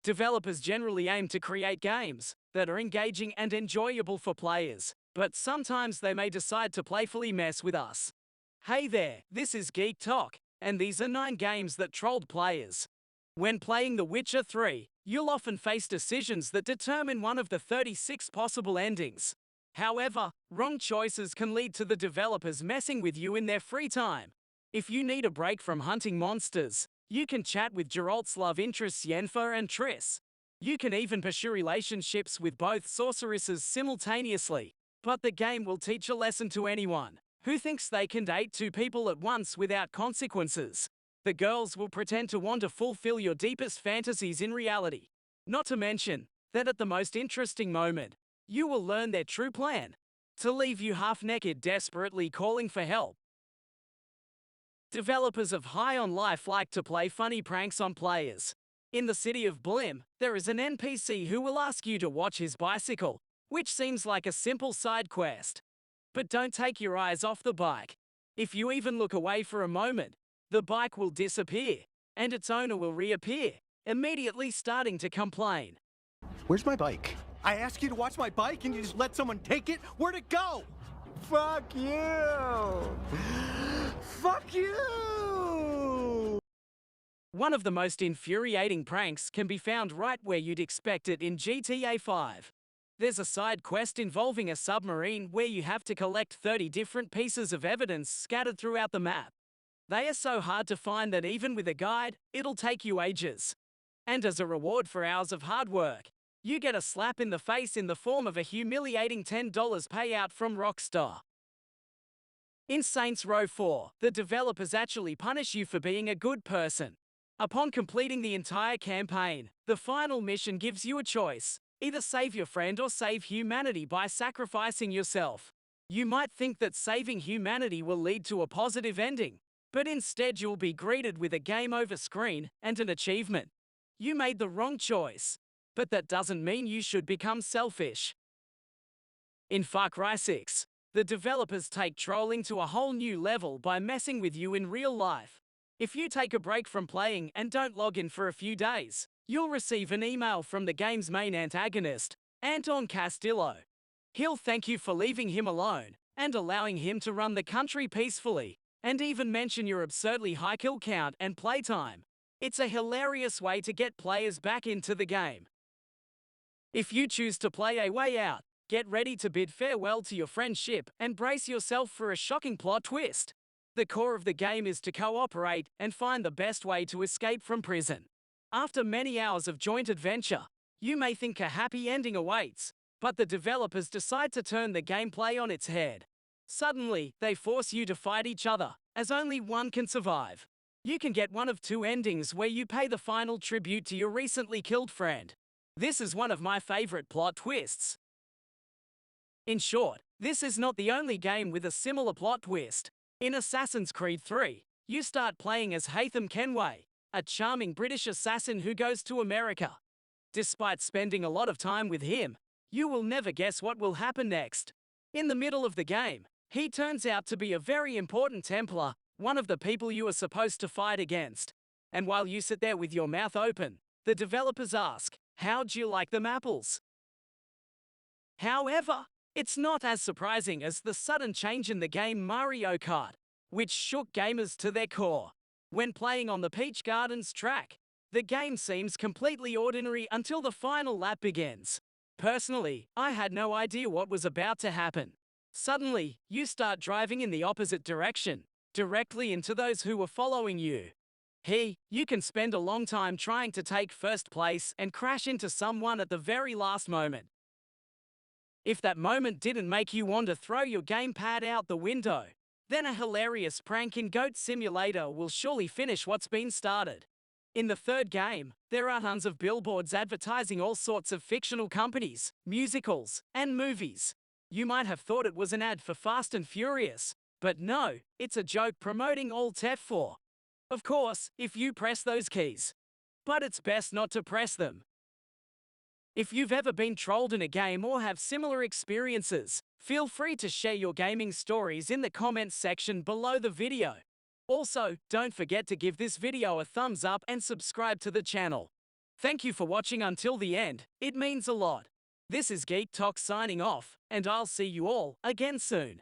Developers generally aim to create games that are engaging and enjoyable for players, but sometimes they may decide to playfully mess with us. Hey there, this is Geek Talk, and these are 9 games that trolled players. When playing The Witcher 3, you'll often face decisions that determine one of the 36 possible endings. However, wrong choices can lead to the developers messing with you in their free time. If you need a break from hunting monsters, you can chat with Geralt's love interests Yennefer and Triss. You can even pursue relationships with both sorceresses simultaneously. But the game will teach a lesson to anyone who thinks they can date 2 people at once without consequences. The girls will pretend to want to fulfill your deepest fantasies in reality. Not to mention that at the most interesting moment, you will learn their true plan to leave you half-naked desperately calling for help. Developers of High on Life like to play funny pranks on players. In the city of Blim, there is an NPC who will ask you to watch his bicycle, which seems like a simple side quest. But don't take your eyes off the bike. If you even look away for a moment, the bike will disappear, and its owner will reappear, immediately starting to complain. Where's my bike? I asked you to watch my bike and you just let someone take it? Where'd it go? Fuck you! Fuck you! One of the most infuriating pranks can be found right where you'd expect it in GTA 5. There's a side quest involving a submarine where you have to collect 30 different pieces of evidence scattered throughout the map. They are so hard to find that even with a guide, it'll take you ages. And as a reward for hours of hard work, you get a slap in the face in the form of a humiliating $10 payout from Rockstar. In Saints Row 4, the developers actually punish you for being a good person. Upon completing the entire campaign, the final mission gives you a choice. Either save your friend or save humanity by sacrificing yourself. You might think that saving humanity will lead to a positive ending, but instead you'll be greeted with a game over screen and an achievement. You made the wrong choice, but that doesn't mean you should become selfish. In Far Cry 6, the developers take trolling to a whole new level by messing with you in real life. If you take a break from playing and don't log in for a few days, you'll receive an email from the game's main antagonist, Anton Castillo. He'll thank you for leaving him alone and allowing him to run the country peacefully, and even mention your absurdly high kill count and playtime. It's a hilarious way to get players back into the game. If you choose to play a way out, get ready to bid farewell to your friendship and brace yourself for a shocking plot twist. The core of the game is to cooperate and find the best way to escape from prison. After many hours of joint adventure, you may think a happy ending awaits, but the developers decide to turn the gameplay on its head. Suddenly, they force you to fight each other, as only one can survive. You can get one of 2 endings where you pay the final tribute to your recently killed friend. This is one of my favorite plot twists. In short, this is not the only game with a similar plot twist. In Assassin's Creed 3, you start playing as Haytham Kenway, a charming British assassin who goes to America. Despite spending a lot of time with him, you will never guess what will happen next. In the middle of the game, he turns out to be a very important Templar, one of the people you are supposed to fight against. And while you sit there with your mouth open, the developers ask, "How'd you like them apples?" However, it's not as surprising as the sudden change in the game Mario Kart, which shook gamers to their core. When playing on the Peach Gardens track, the game seems completely ordinary until the final lap begins. Personally, I had no idea what was about to happen. Suddenly, you start driving in the opposite direction, directly into those who were following you. You can spend a long time trying to take first place and crash into someone at the very last moment. If that moment didn't make you want to throw your gamepad out the window, then a hilarious prank in Goat Simulator will surely finish what's been started. In the third game, there are tons of billboards advertising all sorts of fictional companies, musicals, and movies. You might have thought it was an ad for Fast and Furious, but no, it's a joke promoting Alt F4. Of course, if you press those keys. But it's best not to press them. If you've ever been trolled in a game or have similar experiences, feel free to share your gaming stories in the comments section below the video. Also, don't forget to give this video a thumbs up and subscribe to the channel. Thank you for watching until the end, it means a lot. This is Geek Talk signing off, and I'll see you all again soon.